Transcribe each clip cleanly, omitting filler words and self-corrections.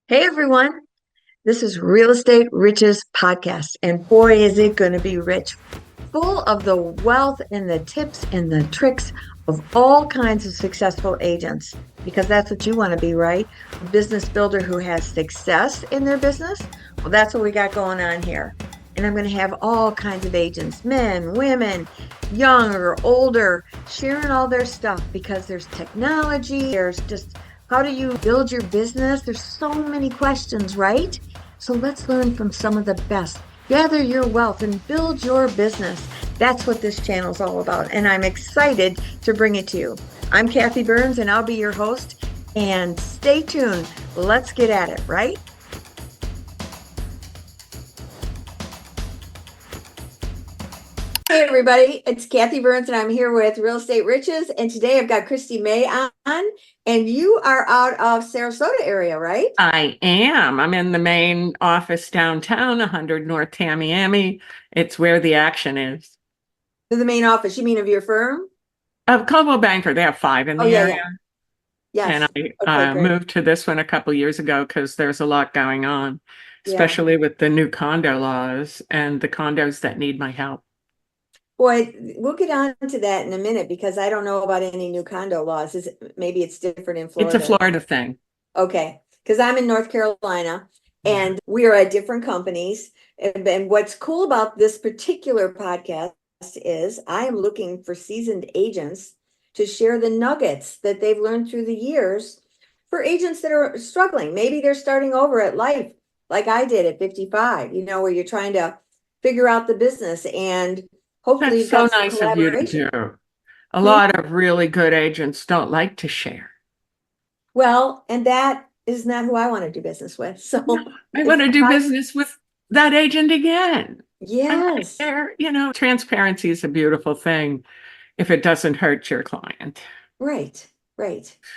Hey everyone, this is Real Estate Riches Podcast, and boy, is it going to be rich, full of the wealth and the tips and the tricks of all kinds of successful agents, because that's what you want to be, right? A business builder who has success in their business. Well, that's what we got going on here. And I'm going to have all kinds of agents, men, women, young or older, sharing all their stuff because there's technology, there's just how do you build your business? There's so many questions, right? So let's learn from some of the best. Gather your wealth and build your business. That's what this channel is all about. And I'm excited to bring it to you. I'm Kathy Byrnes and I'll be your host. And stay tuned. Let's get at it, right? Hey everybody, it's Kathy Byrnes and I'm here with Real Estate Riches. And today I've got Christy May on, and you are out of Sarasota area, right? I am. I'm in the main office downtown, 100 North Tamiami. It's where the action is. The main office, you mean of your firm? Of Coldwell Banker, they have 5 in the Yeah. area. Yes. And Okay, I great. moved to this one a couple years ago because there's a lot going on, Yeah. especially with the new condo laws and the condos that need my help. Boy, we'll get on to that in a minute because I don't know about any new condo laws. Maybe it's different in It's a Florida. Florida thing. Okay, because I'm in North Carolina and we are at different companies. And what's cool about this particular podcast is I am looking for seasoned agents to share the nuggets that they've learned through the years for agents that are struggling. Maybe they're starting over at life, like I did at 55, where you're trying to figure out the business and hopefully That's you've so got some nice of you to collaboration. do. A lot of really good agents don't like to share. Well, and that is not who I want to do business with. So I want to do business with that agent again. yes. Transparency is a beautiful thing if it doesn't hurt your client. Right.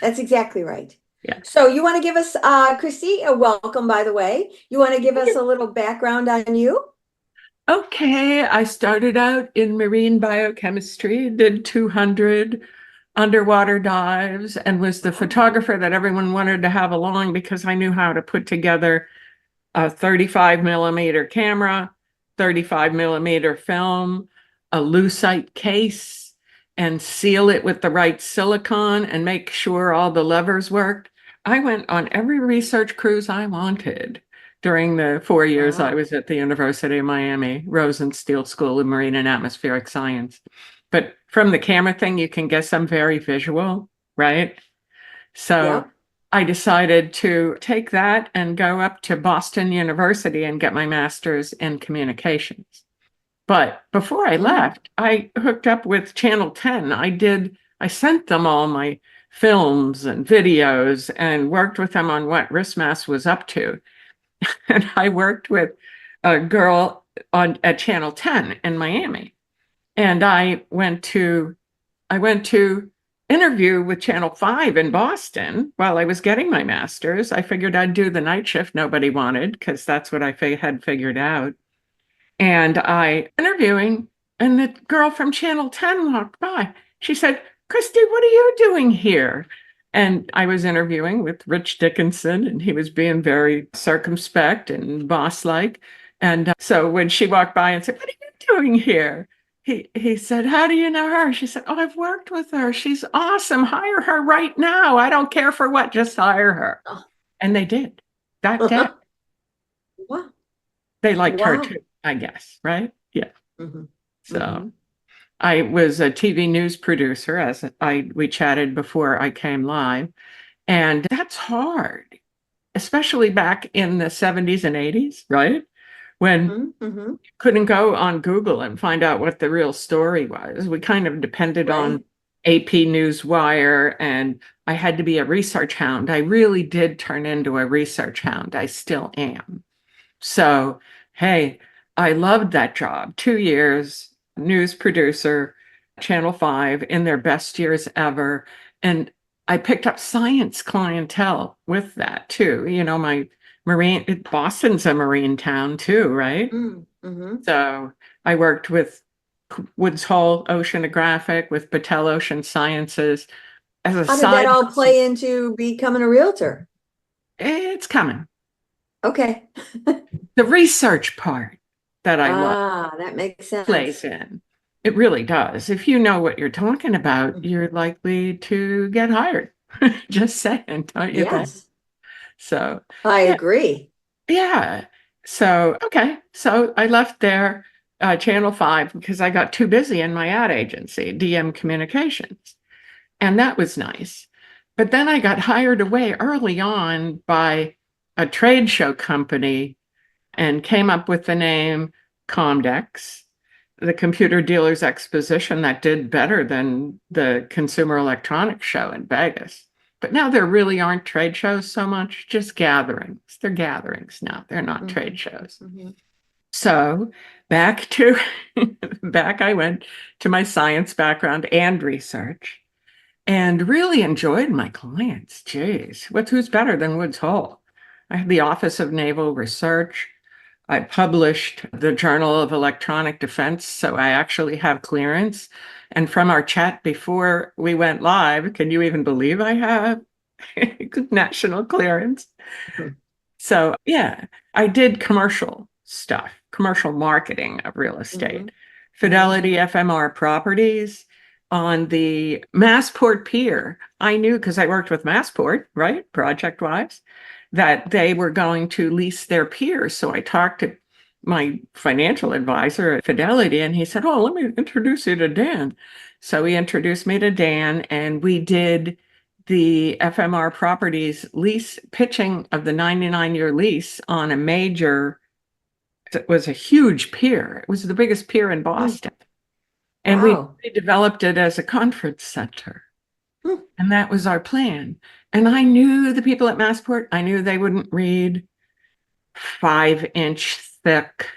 That's exactly right. Yeah. So you want to give us, Christy, a welcome, by the way. You want to give us a little background on you? Okay, I started out in marine biochemistry, did 200 underwater dives, and was the photographer that everyone wanted to have along because I knew how to put together a 35 millimeter camera, 35 millimeter film, a lucite case, and seal it with the right silicone and make sure all the levers worked. I went on every research cruise I wanted during the 4 years I was at the University of Miami, Rosenstiel School of Marine and Atmospheric Science. But from the camera thing, you can guess I'm very visual, right? So I decided to take that and go up to Boston University and get my master's in communications. But before I left, I hooked up with Channel 10. I sent them all my films and videos and worked with them on what RISMAS was up to. And I worked with a girl at Channel 10 in Miami. And I went to interview with Channel 5 in Boston while I was getting my master's. I figured I'd do the night shift nobody wanted because that's what I had figured out. And I interviewing, and the girl from Channel 10 walked by. She said, "Christy, what are you doing here?" And I was interviewing with Rich Dickinson, and he was being very circumspect and boss-like. And so when she walked by and said, "What are you doing here?" He said, "How do you know her?" She said, "Oh, I've worked with her. She's awesome. Hire her right now. I don't care for what, just hire her." And they did that day. Wow. They liked her too, I guess, right? Yeah. So I was a TV news producer we chatted before I came live. And that's hard, especially back in the 70s and 80s, right? When you couldn't go on Google and find out what the real story was. We kind of depended on AP Newswire, and I had to be a research hound. I really did turn into a research hound. I still am. So, hey, I loved that job. 2 years, news producer, Channel 5 in their best years ever. And I picked up science clientele with that too. Boston's a marine town too, right? So I worked with Woods Hole Oceanographic, with Battelle Ocean Sciences as a How did that all play into becoming a realtor? It's coming. Okay. The research part that I love Ah, that makes plays sense. in. It really does. If you know what you're talking about, you're likely to get hired. Just saying, don't you think? Yes, So, I yeah, agree. yeah. So, okay. So I left there, Channel 5, because I got too busy in my ad agency, DM Communications. And that was nice. But then I got hired away early on by a trade show company and came up with the name Comdex, the Computer Dealers Exposition that did better than the Consumer Electronics Show in Vegas. But now there really aren't trade shows so much, just gatherings. They're gatherings now, they're not trade Mhm, shows. mhm, So back to back I went to my science background and research and really enjoyed my clients. Geez, who's better than Woods Hole? I had the Office of Naval Research. I published the Journal of Electronic Defense, so I actually have clearance. And from our chat before we went live, can you even believe I have national clearance? mhm, So, yeah, I did commercial stuff, commercial marketing of real estate, mhm, mhm. Fidelity FMR Properties on the Massport Pier. I knew because I worked with Massport, right, project wise, that they were going to lease their pier. So I talked to my financial advisor at Fidelity, and he said, "Oh, let me introduce you to Dan." So he introduced me to Dan, and we did the FMR Properties lease pitching of the 99-year lease on a major, it was a huge pier. It was the biggest pier in Mm. Boston. And we Wow. developed it as a conference center. Mm, And that was our plan. And I knew the people at Massport, I knew they wouldn't read 5-inch thick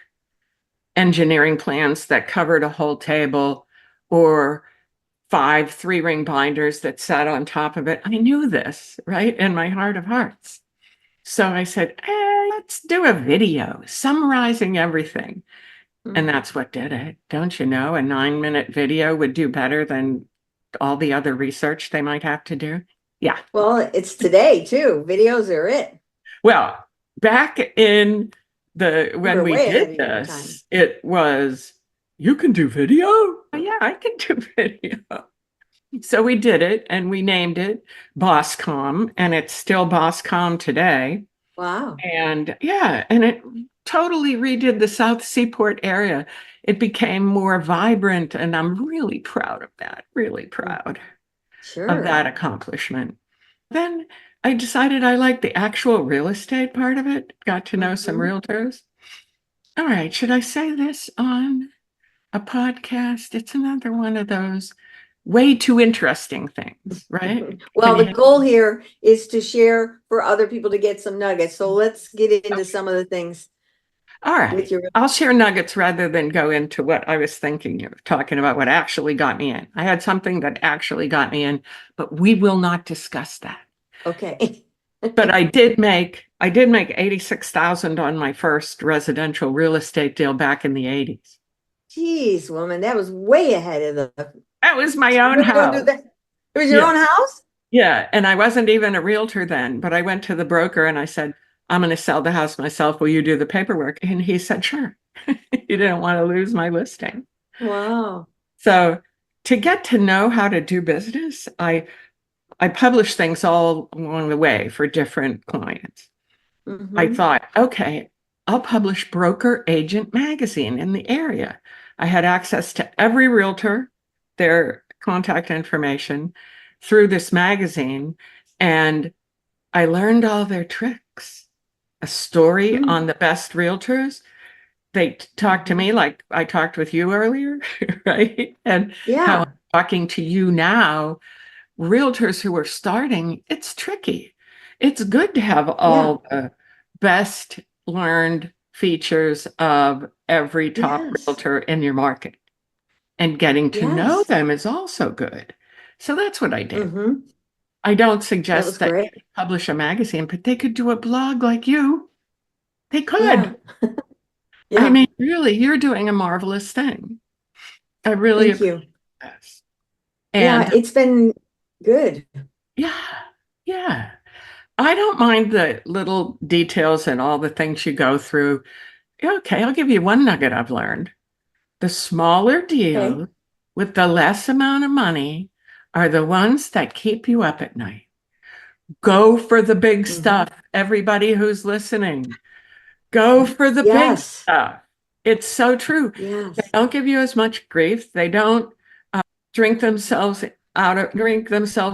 engineering plans that covered a whole table or 5 3-ring binders that sat on top of it. I knew this, right? In my heart of hearts. So I said, let's do a video summarizing everything. And mm. that's what did it. Don't you know? A 9-minute video would do better than all the other research they might have to do. Yeah. Well, it's today too. Videos are it. Well, back in You when were we way did ahead of your time. this, it was, you can do video? Yeah, I can do video. So we did it and we named it Bosscom, and it's still Bosscom today. Wow. And yeah, and it totally redid the South Seaport area. It became more vibrant, and I'm really proud of that, really Mm. proud of Sure. that accomplishment. Then I decided I liked the actual real estate part of it, got to know some Mhm. realtors. All right, should I say this on a podcast? It's another one of those way too interesting things, right? Can Well, you the handle goal it? here is to share for other people to get some nuggets. So let's get into Okay. some of the things All with right. your. I'll share nuggets rather than go into what I was thinking of, talking about what actually got me in. I had something that actually got me in, but we will not discuss that. Okay. But I did make 86,000 on my first residential real estate deal back in the 80s. Geez, woman, that was way ahead of the. That was my own Really gonna do house. that? It was your Yeah. own house? Yeah. And I wasn't even a realtor then, but I went to the broker and I said, I'm going to sell the house myself. Will you do the paperwork? And he said, sure. He didn't want to lose my listing. Wow. So to get to know how to do business, I publish things all along the way for different clients. I Mm-hmm. thought, okay, I'll publish Broker Agent Magazine in the area. I had access to every realtor, their contact information through this magazine, and I learned all their tricks. A story on the best realtors. They talk to Mm-hmm. me like I talked with you earlier, right? And how Yeah. I'm talking to you now, realtors who are starting, it's tricky. It's good to have Yeah. all the best learned features of every top Yes. realtor in your market. And getting to know Yes. them is also good. So that's what I did. Mm-hmm. I don't That was suggest that you great. publish a magazine, but they could do a blog like you. They Yeah. could. I Yeah. mean, really, you're doing a marvelous thing. I really Thank appreciate you. this. Yeah, And it's been good. yeah, yeah. I don't mind the little details and all the things you go through. Okay, I'll give you one nugget I've learned. The smaller Okay. deals with the less amount of money are the ones that keep you up at night. Go for the big Mhm. stuff, everybody who's listening. Go for the big Yes. stuff. It's so true. They Yes. don't give you as much grief. They don't drink themselves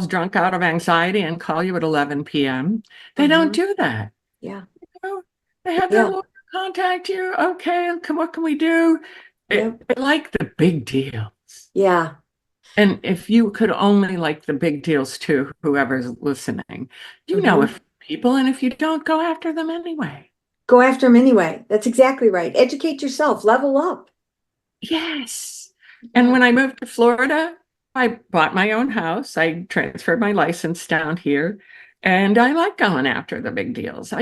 drunk out of anxiety and call you at 11 p.m. They don't Hmm. do that. Yeah. You know, they have their Yeah. lawyer contact you. Okay, what can we do? Yep. They like the big deals. Yeah. And if you could only like the big deals too, whoever's listening, you know Hmm. if people, and if you don't, go after them anyway. Go after them anyway. That's exactly right. Educate yourself, level up. Yes. And Yeah. when I moved to Florida, I bought my own house. I transferred my license down here, and I like going after the big deals.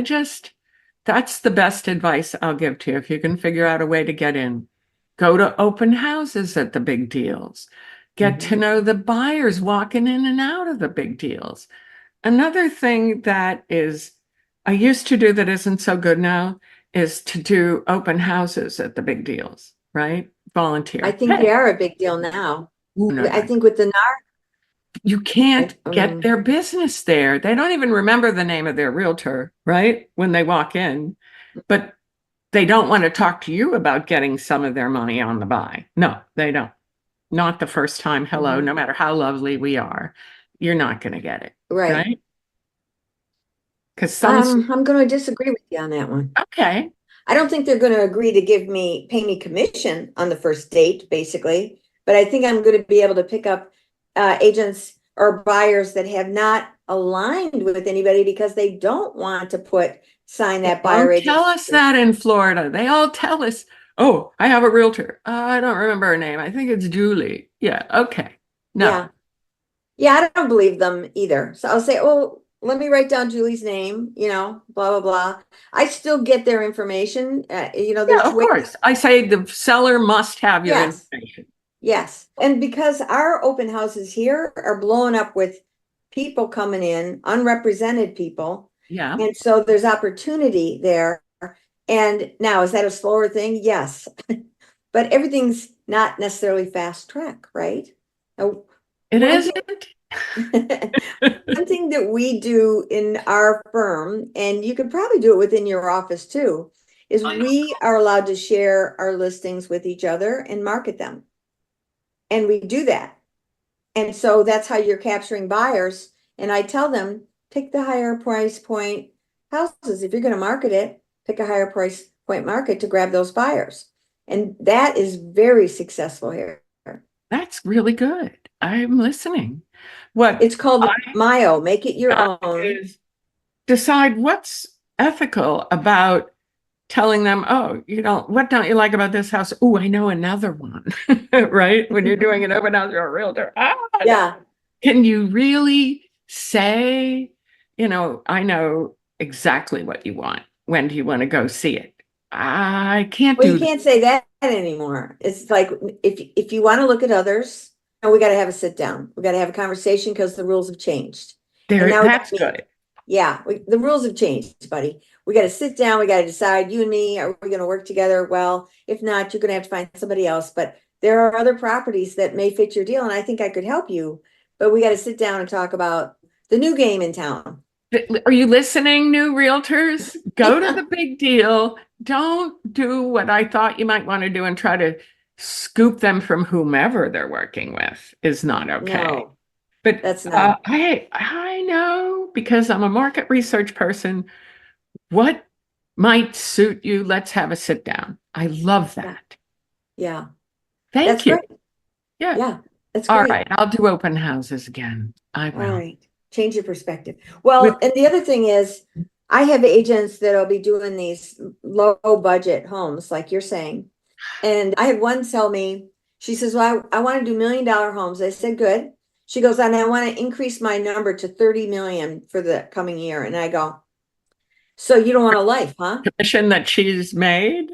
That's the best advice I'll give to you. If you can figure out a way to get in, go to open houses at the big deals. Get to Hmm. know the buyers walking in and out of the big deals. Another thing that is I used to do that isn't so good now is to do open houses at the big deals, right? I Volunteer. think they Hey, are a big deal now. ooh, no, I no, think with the you can't NAR, get their business there. They don't even remember the name of their realtor, right? When they walk in, but they don't want to talk to you about getting some of their money on the buy. No, they don't. Not the first time. Hello, mhm. no matter how lovely we are, you're not going to get it, Right. right? Because some, I'm going to disagree with you on that one. okay, I don't think they're going to agree to pay me commission on the first date, basically. But I think I'm going to be able to pick up agents or buyers that have not aligned with anybody because they don't want to sign they that buyer don't agent. tell us that in Florida. They all tell us, oh, I have a realtor. I don't remember her name. I think it's Julie. Yeah, okay. No, Yeah. Yeah, I don't believe them either. So I'll say, oh, let me write down Julie's name, blah, blah, blah. I still get their information. yeah, There's of ways. course. I say the seller must have your Yes. information. Yes. And because our open houses here are blowing up with people coming in, unrepresented people. Yeah, And so there's opportunity there. And now, is that a slower thing? Yes. But everything's not necessarily fast track, right? Now, it one isn't. thing, one thing that we do in our firm, and you could probably do it within your office too, is we are allowed to share our listings with each other and market them. And we do that. And so that's how you're capturing buyers. And I tell them, pick the higher price point houses. If you're going to market it, pick a higher price point market to grab those buyers. And that is very successful here. That's really good. I'm listening. What It's called I Mio, make it your got own. is decide what's ethical about telling them, oh, what don't you like about this house? Oh, I know another one, right? When you're doing an open house, you're a realtor. Yeah. Can you really say, I know exactly what you want. When do you want to go see it? I can't Well, you do that. can't say that anymore. It's like if you want to look at others, we got to have a sit down. We got to have a conversation because the rules have changed. And There, now we got that's to meet. good. Yeah, the rules have changed, buddy. We got to sit down. We got to decide, you and me, are we going to work together? Well, if not, you're going to have to find somebody else. But there are other properties that may fit your deal, and I think I could help you. But we got to sit down and talk about the new game in town. Are you listening, new realtors? Go to the big deal. Don't do what I thought you might want to do and try to scoop them from whomever they're working with is not okay. No, But that's not. I know because I'm a market research person what might suit you. Let's have a sit down. I love Yeah, that. yeah, Thank that's you. great. Yeah. Yeah, that's All great. right. I'll do open houses again. I All will. right. Change your perspective. With Well, and the other thing is, I have agents that'll be doing these low budget homes, like you're saying. And I had one tell me, she says, well, I want to do $1 million homes. I said, good. She goes, and I want to increase my number to 30 million for the coming year. And I go, so you don't want a life, huh? commission that she's made.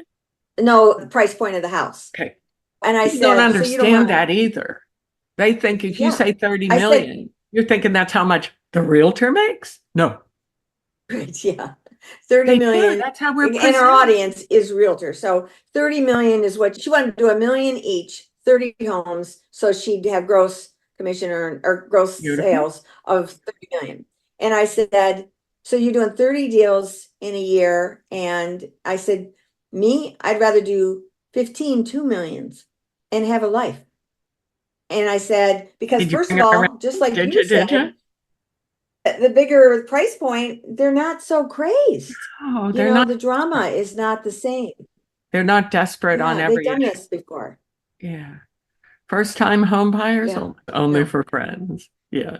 No, the price point of the house. Okay. And I People don't said, so you don't understand want, that either. They think if you yeah. say 30 I said, million, you're thinking that's how much the realtor makes? No. Right, yeah. 30 They do. million. That's how we're And our presented. audience is realtors. So 30 million is what she wanted to do, 1 million each, 30 homes. So she'd have gross commission or gross Beautiful. sales of 30 million. And I said, so you're doing 30 deals in a year. And I said, me, I'd rather do 15 2 millions and have a life. And I said, because Did you first bring of her around? all, just like Did you you? Did said, you? the bigger price point, they're not so crazed. Oh, You they're know, not. the drama is not the same. They're not desperate on Yeah, they've every done issue. this before. Yeah. First time home buyers Yeah, only no, for friends. Yeah.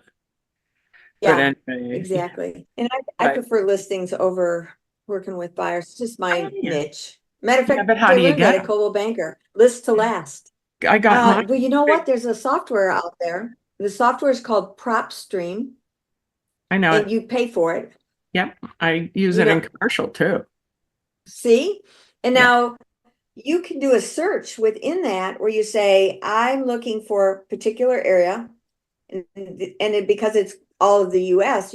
But yeah, anyway, yeah. exactly. And I But prefer listings over working with buyers. It's just oh, my yeah. niche. Matter of Yeah, fact, but how I do you learned that get at them? Coldwell Banker. List to last. I got mine. Well, you know what? There's a software out there. The software is called PropStream, I know and it. you pay for it. Yep. I use You it in know, commercial too. see? And Yeah. now you can do a search within that where you say, I'm looking for a particular area. Because it's all of the US,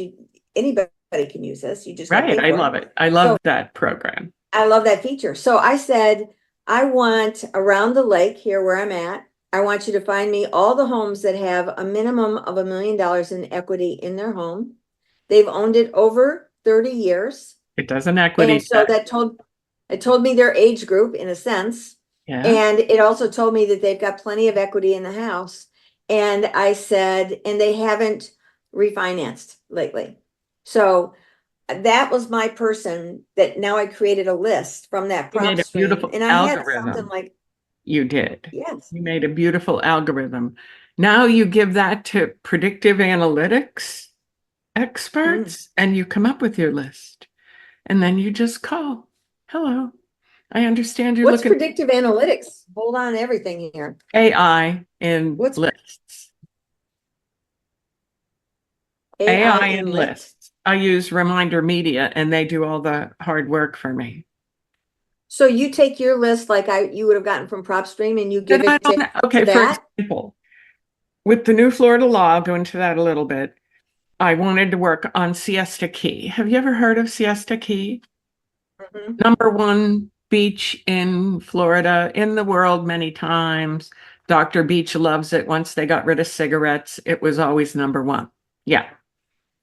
anybody can use this. You just got to Right. pay I for love it. it. I So love that program. I love that feature. So I said, I want around the lake here where I'm at. I want you to find me all the homes that have a minimum of $1 million in equity in their home. They've owned it over 30 years. It does an equity And so check. it told me their age group in a sense. Yeah. And it also told me that they've got plenty of equity in the house. And I said, and they haven't refinanced lately. So that was my person that now I created a list from that You made prop a stream. beautiful And I had something algorithm. like, You did. yes. You made a beautiful algorithm. Now you give that to predictive analytics Mm. experts and you come up with your list. And then you just call. Hello. I understand you're What's looking predictive analytics? Hold on to everything here. AI in What's lists. AI AI in in lists? lists. I use Reminder Media and they do all the hard work for me. So you take your list like you would have gotten from PropStream and you Then give I it don't to okay, for that? example, with the new Florida law, I'll go into that a little bit. I wanted to work on Siesta Key. Have you ever heard of Siesta Key? Mhm. #1 beach in Florida, in the world many times. Dr. Beach loves it. Once they got rid of cigarettes, it was always #1. Yeah.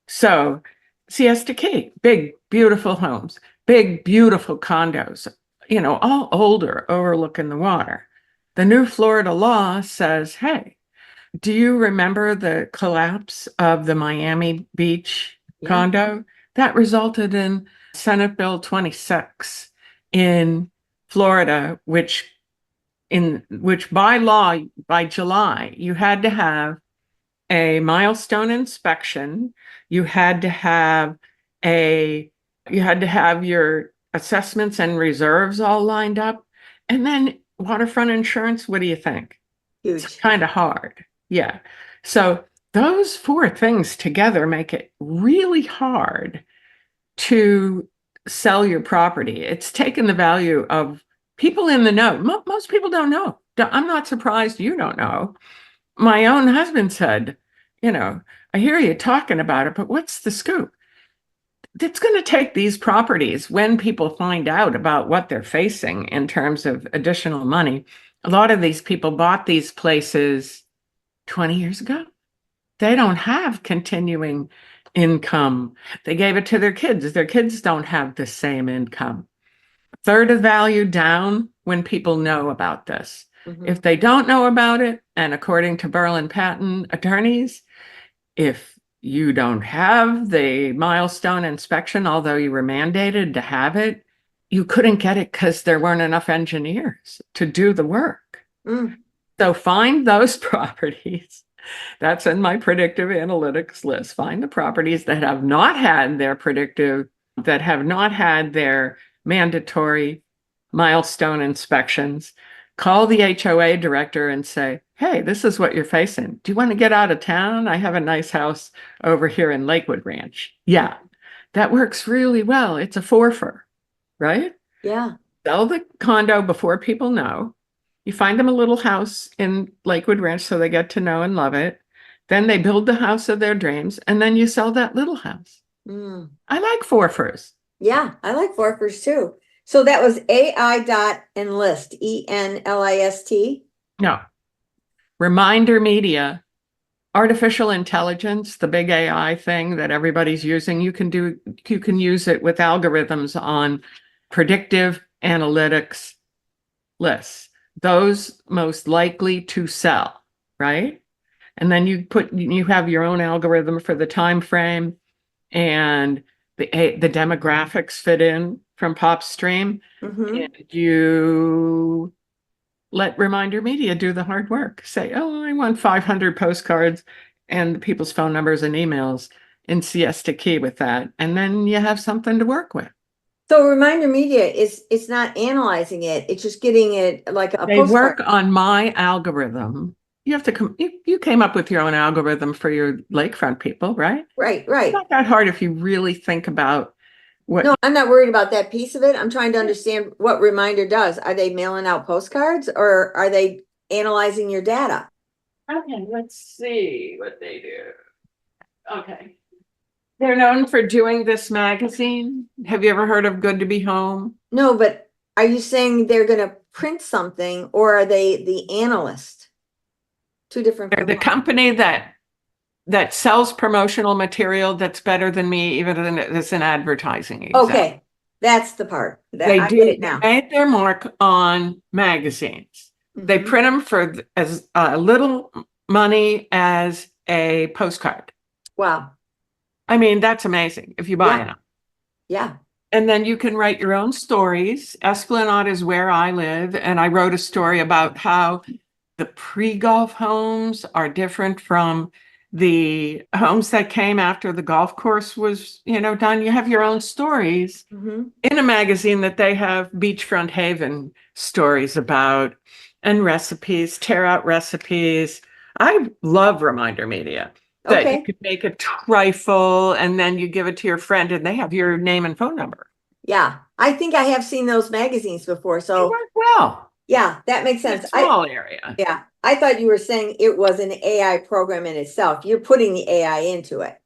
So Siesta Key, big, beautiful homes, big, beautiful condos, all older, overlooking the water. The new Florida law says, hey, do you remember the collapse of the Miami Beach Yeah. condo? That resulted in Senate Bill 26 in Florida, which by law, by July, you had to have a milestone inspection. You had to have a you had to have your assessments and reserves all lined up. And then waterfront insurance, what do you think? It's Huge. kind of hard. Yeah. So those four things together make it really hard to sell your property. It's taken the value of people in the know. Most people don't know. I'm not surprised you don't know. My own husband said, you know, I hear you talking about it, but what's the scoop? It's going to take these properties when people find out about what they're facing in terms of additional money. A lot of these people bought these places 20 years ago. They don't have continuing income. They gave it to their kids. Their kids don't have the same income. Third of value down when people know about this. Mhm. If they don't know about it, and according to Berlin Patent attorneys, if you don't have the milestone inspection, although you were mandated to have it, you couldn't get it because there weren't enough engineers to do the work. Mm. So find those properties. That's in my predictive analytics list. Find the properties that have not had their that have not had their mandatory milestone inspections. Call the HOA director and say, hey, this is what you're facing. Do you want to get out of town? I have a nice house over here in Lakewood Ranch. Yeah, that works really well. It's a forfer, right? Yeah. Sell the condo before people know. You find them a little house in Lakewood Ranch so they get to know and love it. Then they build the house of their dreams, and then you sell that little house. Mm. I like forfers. Yeah, I like forkers too. So that was AI.enlist, ENLIST. No, Reminder Media, artificial intelligence, the big AI thing that everybody's using. You can use it with algorithms on predictive analytics lists, those most likely to sell, right? And then you have your own algorithm for the time frame, and the demographics fit in from PopStream, Mm-hmm. and you let Reminder Media do the hard work. Say, oh, I want 500 postcards and people's phone numbers and emails in Siesta Key with that. And then you have something to work with. So Reminder Media is it's not analyzing it, it's just getting it like a They postcard. work on my algorithm. You have to come, you came up with your own algorithm for your lakefront people, right? Right, It's right. not that hard if you really think about what. No, I'm not worried about that piece of it. I'm trying to understand what Reminder does. Are they mailing out postcards or are they analyzing your data? Okay, let's see what they do. Okay. They're known for doing this magazine. Have you ever heard of Good to Be Home? No, but are you saying they're going to print something or are they the analyst? Two different They're the components. company that sells promotional material that's better than me, even than it's an advertising example. Okay, that's the part that They I do get it now. made their mark on magazines. They Mhm. print them for as little money as a postcard. Wow. I mean, that's amazing if you buy Yeah, enough. yeah. And then you can write your own stories. Esplanade is where I live, and I wrote a story about how the pre-golf homes are different from the homes that came after the golf course was, done. You have your own stories Mhm. in a magazine that they have beachfront haven stories about, and recipes, tear out recipes. I love Reminder Media that you Okay. could make a trifle and then you give it to your friend and they have your name and phone number. Yeah. I think I have seen those magazines before. They So work well yeah, that makes in a sense. small area. Yeah, I thought you were saying it was an AI program in itself. You're putting the AI into it.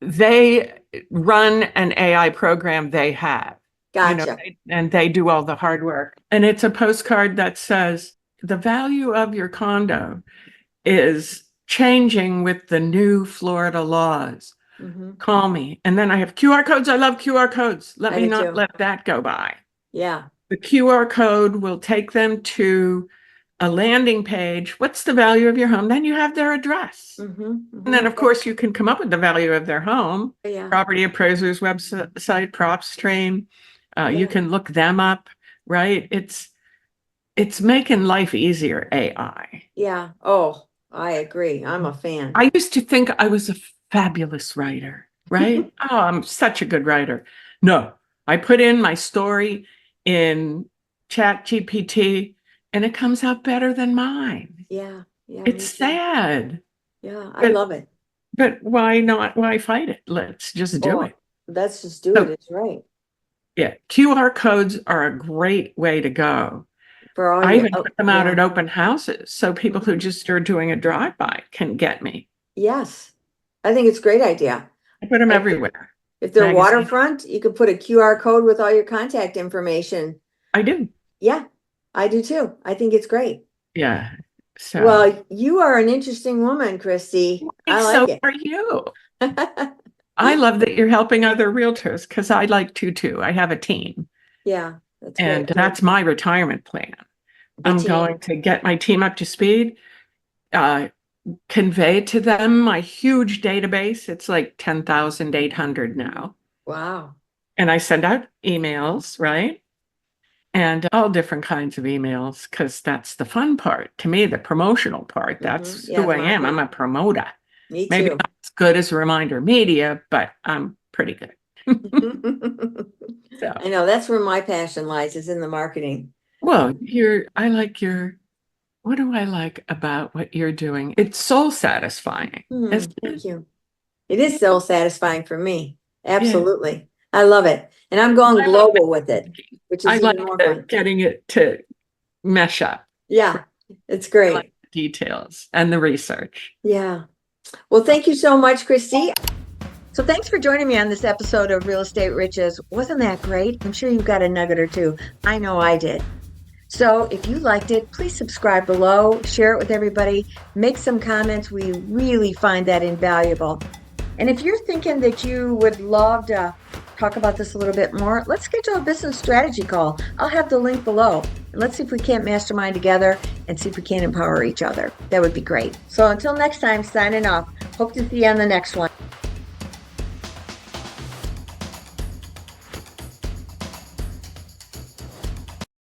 They run an AI program they have, Gotcha. and they do all the hard work. And it's a postcard that says the value of your condo is changing with the new Florida laws. Mhm. Call me. And then I have QR codes. I love QR codes. Let I me do not too. let that go by. Yeah. The QR code will take them to a landing page. What's the value of your home? Then you have their address. And then, of course, you can come up with the value of their home. Yeah. Property appraiser's website, PropStream. You Yeah. can look them up, right? It's making life easier, AI. Yeah. Oh, I agree. I'm a fan. I used to think I was a fabulous writer, right? Oh, I'm such a good writer. No, I put in my story in Chat GPT and it comes out better than mine. Yeah. Yeah. Me It's too. sad, Yeah. I but love it. why not? Why fight it? Let's just do Oh, it. let's just do it. So It's right. yeah, QR codes are a great way to go. For all I your, even oh, put them out yeah. at open houses so people who Mhm. just are doing a drive-by can get me. Yes. I think it's a great idea. I put them If everywhere. if they're Magazine. waterfront, you could put a QR code with all your contact information. I do. Yeah, I do too. I think it's great. Yeah. So, Well, you are an interesting woman, Christy. I so like it. are you. I love that you're helping other realtors because I like to too. I have a team, Yeah, that's and great. that's my retirement plan. The I'm team. going to get my team up to speed, uh, convey to them my huge database. It's like 10,800 now. Wow. And I send out emails, right? And all different kinds of emails because that's the fun part. To me, the promotional part, that's Yeah, who the I am. I'm marketing. a promoter. Me Maybe too. not as good as Reminder Media, but I'm pretty good. So, I know that's where my passion lies, is in the marketing. well, what do I like about what you're doing? It's soul satisfying, isn't it? Thank you. It is so satisfying for me. Yeah. Absolutely. I love it. And I'm going I like global with it, which I is even like more fun. getting it to mesh up. Yeah, it's I like great. the details and the research. Yeah. Well, thank you so much, Christy. So thanks for joining me on this episode of Real Estate Riches. Wasn't that great? I'm sure you got a nugget or two. I know I did. So if you liked it, please subscribe below, share it with everybody, make some comments. We really find that invaluable. And if you're thinking that you would love to talk about this a little bit more, let's schedule a business strategy call. I'll have the link below. And let's see if we can't mastermind together and see if we can empower each other. That would be great. So until next time, signing off. Hope to see you on the next one.